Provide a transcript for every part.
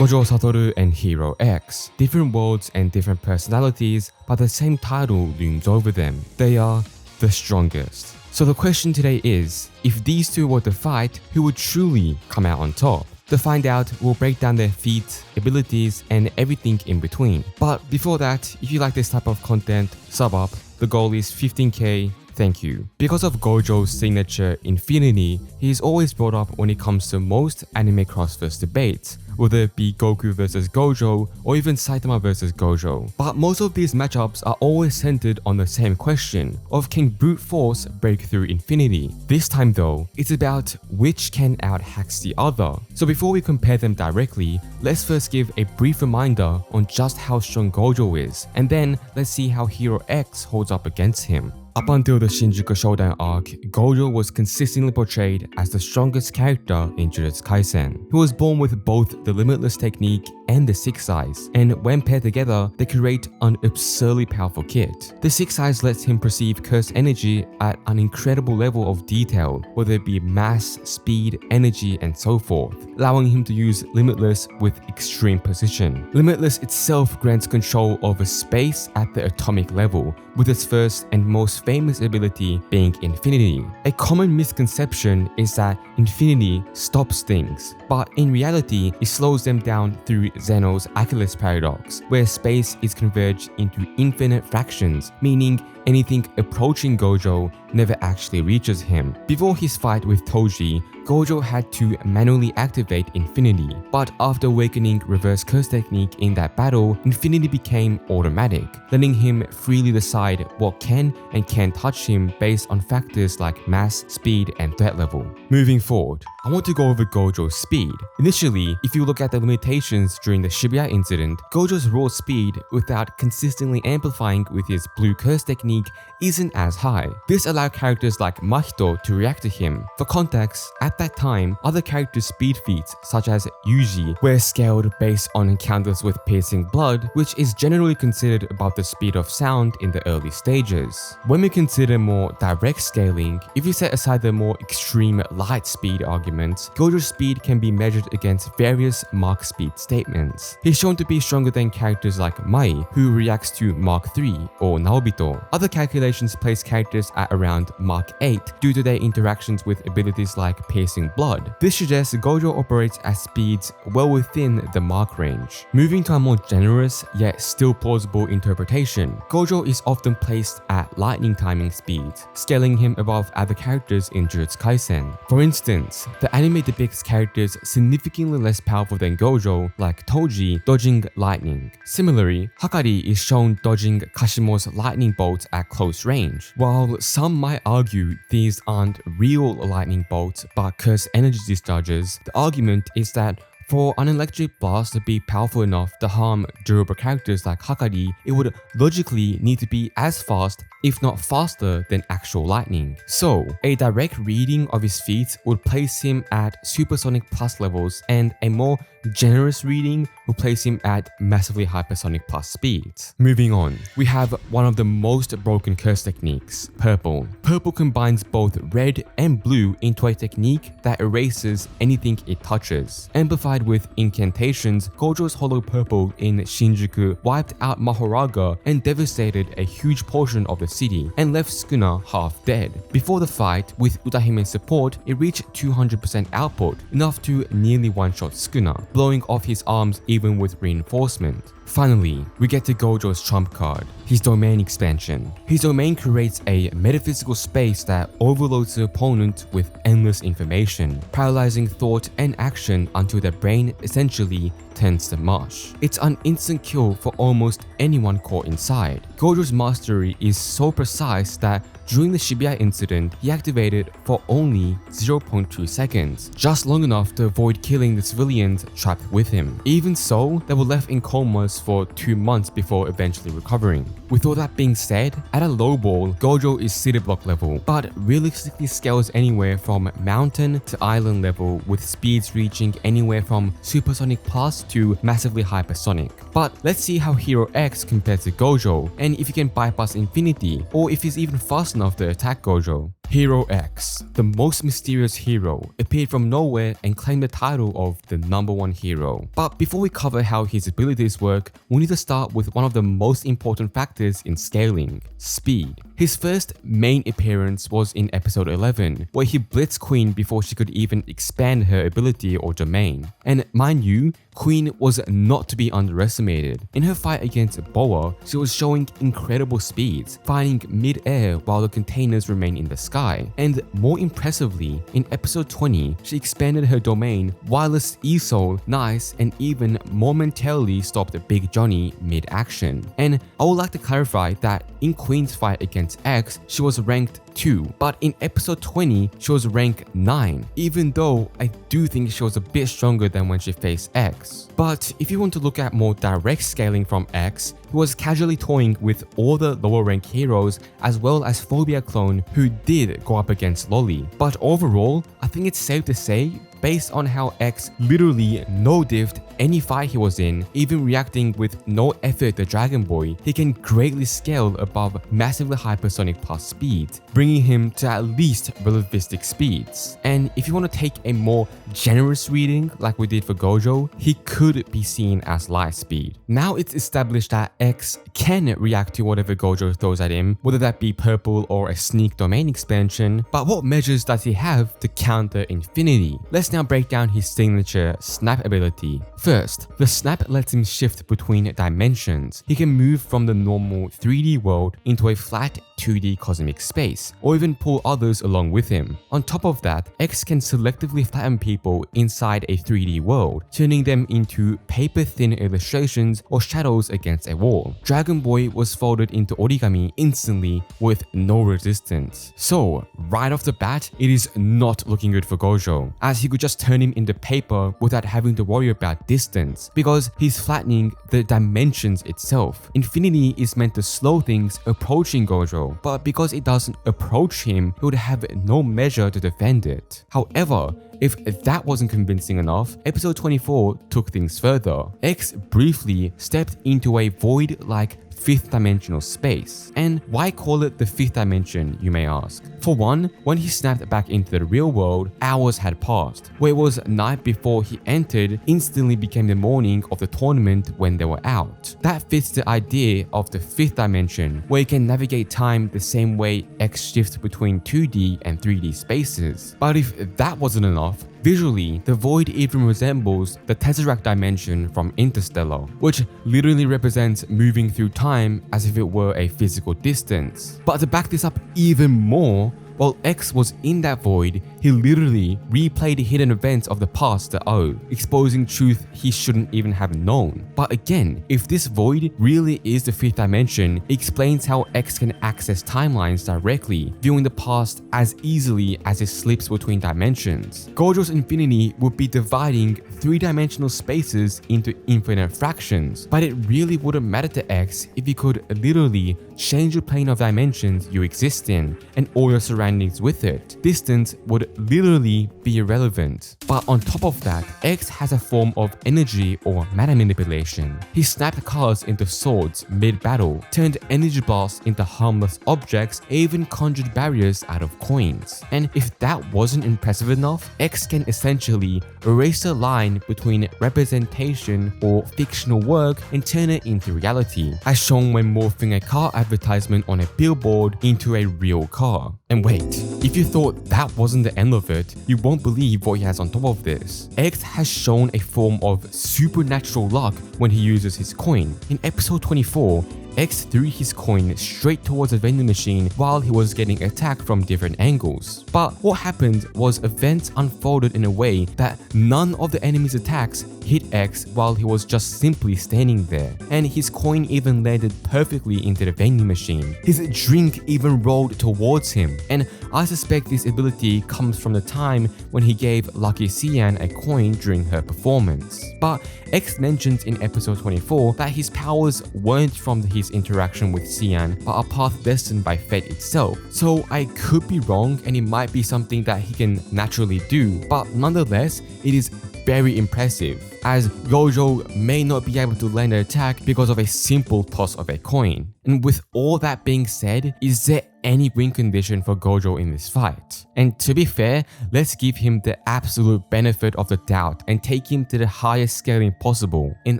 Gojo Satoru and Hero X. Different worlds and different personalities, but the same title looms over them. They are the strongest. So the question today is, if these two were to fight, who would truly come out on top? To find out, we'll break down their feats, abilities, and everything in between. But before that, if you like this type of content, sub up. The goal is 15k. Thank you. Because of Gojo's signature Infinity, he is always brought up when it comes to most anime crossverse debates, whether it be Goku vs Gojo or even Saitama vs Gojo. But most of these matchups are always centered on the same question of can brute force break through Infinity. This time though, it's about which can out-hacks the other. So before we compare them directly, let's first give a brief reminder on just how strong Gojo is, and then let's see how Hero X holds up against him. Up until the Shinjuku Showdown arc, Gojo was consistently portrayed as the strongest character in Jujutsu Kaisen. He was born with both the Limitless technique and the Six Eyes, and when paired together, they create an absurdly powerful kit. The Six Eyes lets him perceive cursed energy at an incredible level of detail, whether it be mass, speed, energy, and so forth, allowing him to use Limitless with extreme precision. Limitless itself grants control over space at the atomic level, with its first and most famous ability being Infinity. A common misconception is that Infinity stops things, but in reality, it slows them down through Zeno's Achilles paradox, where space is converged into infinite fractions, meaning anything approaching Gojo never actually reaches him. Before his fight with Toji, Gojo had to manually activate Infinity, but after awakening Reverse Curse technique in that battle, Infinity became automatic, letting him freely decide what can and can't touch him based on factors like mass, speed, and threat level. Moving forward, I want to go over Gojo's speed. Initially, if you look at the limitations during the Shibuya incident, Gojo's raw speed without consistently amplifying with his Blue Curse technique isn't as high. This allowed characters like Mahito to react to him. For context, at that time, other characters' speed feats such as Yuji were scaled based on encounters with piercing blood, which is generally considered above the speed of sound in the early stages. When we consider more direct scaling, if we set aside the more extreme light speed arguments, Gojo's speed can be measured against various Mach speed statements. He's shown to be stronger than characters like Mai, who reacts to Mach 3, or Naobito. Other calculations place characters at around Mach 8 due to their interactions with abilities like piercing blood. This suggests Gojo operates at speeds well within the Mach range. Moving to a more generous yet still plausible interpretation, Gojo is often placed at lightning timing speeds, scaling him above other characters in Jujutsu Kaisen. For instance, the anime depicts characters significantly less powerful than Gojo, like Toji, dodging lightning. Similarly, Hakari is shown dodging Kashimo's lightning bolts at close range. While some might argue these aren't real lightning bolts but cursed energy discharges, the argument is that for an electric blast to be powerful enough to harm durable characters like Hakari, it would logically need to be as fast, if not faster, than actual lightning. So, a direct reading of his feats would place him at supersonic plus levels, and a more generous reading will place him at massively hypersonic plus speeds. Moving on, we have one of the most broken curse techniques, Purple. Purple combines both red and blue into a technique that erases anything it touches. Amplified with incantations, Gojo's Hollow Purple in Shinjuku wiped out Mahoraga and devastated a huge portion of the city and left Sukuna half dead. Before the fight, with Utahime's support, it reached 200% output, enough to nearly one-shot Sukuna, blowing off his arms even with reinforcement. Finally, we get to Gojo's trump card, his domain expansion. His domain creates a metaphysical space that overloads the opponent with endless information, paralyzing thought and action until their brain essentially turns to mush. It's an instant kill for almost anyone caught inside. Gojo's mastery is so precise that during the Shibuya incident, he activated for only 0.2 seconds, just long enough to avoid killing the civilians trapped with him. Even so, they were left in comas for 2 months before eventually recovering. With all that being said, at a low ball, Gojo is city block level, but realistically scales anywhere from mountain to island level, with speeds reaching anywhere from supersonic plus to massively hypersonic. But let's see how Hero X compares to Gojo, and if he can bypass Infinity, or if he's even fast enough to attack Gojo. Hero X, the most mysterious hero, appeared from nowhere and claimed the title of the #1 hero. But before we cover how his abilities work, we need to start with one of the most important factors in scaling: speed. His first main appearance was in episode 11, where he blitzed Queen before she could even expand her ability or domain. And mind you, Queen was not to be underestimated. In her fight against Boa, she was showing incredible speeds, fighting mid-air while the containers remain in the sky. And more impressively, in episode 20, she expanded her domain, wireless ESOL, nice, and even momentarily stopped Big Johnny mid-action. And I would like to clarify that in Queen's fight against X, she was ranked 2, but in episode 20, she was rank 9, even though I do think she was a bit stronger than when she faced X. But if you want to look at more direct scaling from X, he was casually toying with all the lower rank heroes as well as Phobia Clone who did go up against Loli. But overall, I think it's safe to say, based on how X literally no-diffed any fight he was in, even reacting with no effort to Dragon Boy, he can greatly scale above massively hypersonic plus speed, bringing him to at least relativistic speeds. And if you want to take a more generous reading like we did for Gojo, he could be seen as light speed. Now it's established that X can react to whatever Gojo throws at him, whether that be purple or a sneak domain expansion, but what measures does he have to counter Infinity? Let's now break down his signature snap ability. First, the snap lets him shift between dimensions. He can move from the normal 3D world into a flat 2D cosmic space, or even pull others along with him. On top of that, X can selectively flatten people inside a 3D world, turning them into paper-thin illustrations or shadows against a wall. Dragon Boy was folded into origami instantly with no resistance. So, right off the bat, it is not looking good for Gojo, as he could just turn him into paper without having to worry about distance, because he's flattening the dimensions itself. Infinity is meant to slow things approaching Gojo, but because it doesn't approach him, he would have no measure to defend it. However, if that wasn't convincing enough, episode 24 took things further. X briefly stepped into a void-like 5th dimensional space. And why call it the 5th dimension, you may ask? For one, when he snapped back into the real world, hours had passed. Where it was night before he entered instantly became the morning of the tournament when they were out. That fits the idea of the 5th dimension, where you can navigate time the same way X shifts between 2D and 3D spaces. But if that wasn't enough, visually, the void even resembles the Tesseract dimension from Interstellar, which literally represents moving through time as if it were a physical distance. But to back this up even more, while X was in that void, he literally replayed hidden events of the past to O, exposing truth he shouldn't even have known. But again, if this void really is the 5th dimension, it explains how X can access timelines directly, viewing the past as easily as it slips between dimensions. Gojo's Infinity would be dividing 3-dimensional spaces into infinite fractions, but it really wouldn't matter to X if he could literally change the plane of dimensions you exist in and all your surroundings with it. Distance would literally be irrelevant. But on top of that, X has a form of energy or matter manipulation. He snapped cards into swords mid-battle, turned energy blasts into harmless objects, even conjured barriers out of coins. And if that wasn't impressive enough, X can essentially erase the line between representation or fictional work and turn it into reality, as shown when morphing a car advertisement on a billboard into a real car. And wait, if you thought that wasn't the end of it, you won't believe what he has on top of this. X has shown a form of supernatural luck when he uses his coin. In episode 24, X threw his coin straight towards a vending machine while he was getting attacked from different angles. But what happened was events unfolded in a way that none of the enemy's attacks hit X while he was just simply standing there, and his coin even landed perfectly into the vending machine. His drink even rolled towards him, and I suspect this ability comes from the time when he gave Lucky Xian a coin during her performance. But X mentions in episode 24 that his powers weren't from his interaction with Xian, but a path destined by fate itself. So I could be wrong and it might be something that he can naturally do, but nonetheless, it is very impressive. as Gojo may not be able to land an attack because of a simple toss of a coin. And with all that being said, is there any win condition for Gojo in this fight? And to be fair, let's give him the absolute benefit of the doubt and take him to the highest scaling possible. In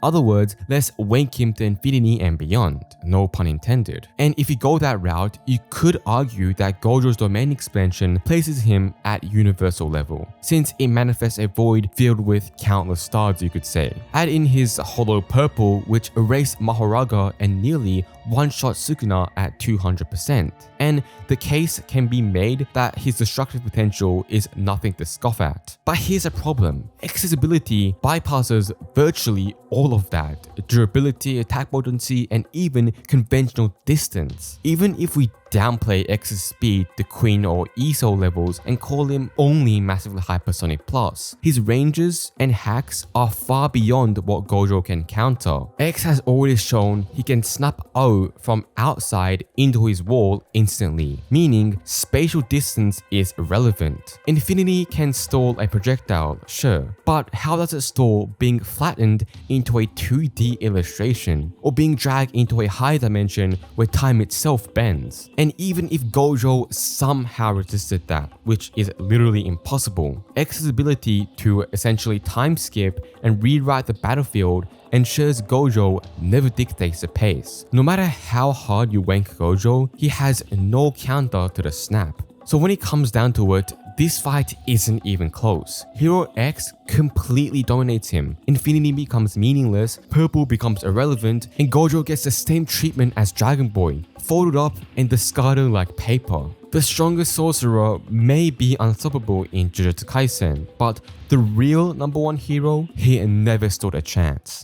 other words, let's wank him to infinity and beyond, no pun intended. And if you go that route, you could argue that Gojo's domain expansion places him at universal level, since it manifests a void filled with countless stars, you could say. Add in his hollow purple, which erased Mahoraga and nearly one-shot Sukuna at 200%. And the case can be made that his destructive potential is nothing to scoff at. But here's a problem. Accessibility bypasses virtually all of that. Durability, attack potency, and even conventional distance. Even if we downplay X's speed to Queen or ESO levels and call him only massively hypersonic plus, his ranges and hacks are far beyond what Gojo can counter. X has already shown he can snap O from outside into his wall instantly, meaning spatial distance is irrelevant. Infinity can stall a projectile, sure, but how does it stall being flattened into a 2D illustration or being dragged into a higher dimension where time itself bends? And even if Gojo somehow resisted that, which is literally impossible, X's ability to essentially time skip and rewrite the battlefield ensures Gojo never dictates the pace. No matter how hard you wank Gojo, he has no counter to the snap. So when it comes down to it, this fight isn't even close. Hero X completely dominates him. Infinity becomes meaningless, purple becomes irrelevant, and Gojo gets the same treatment as Dragon Boy, folded up and discarded like paper. The strongest sorcerer may be unstoppable in Jujutsu Kaisen, but the real number one hero, he never stood a chance.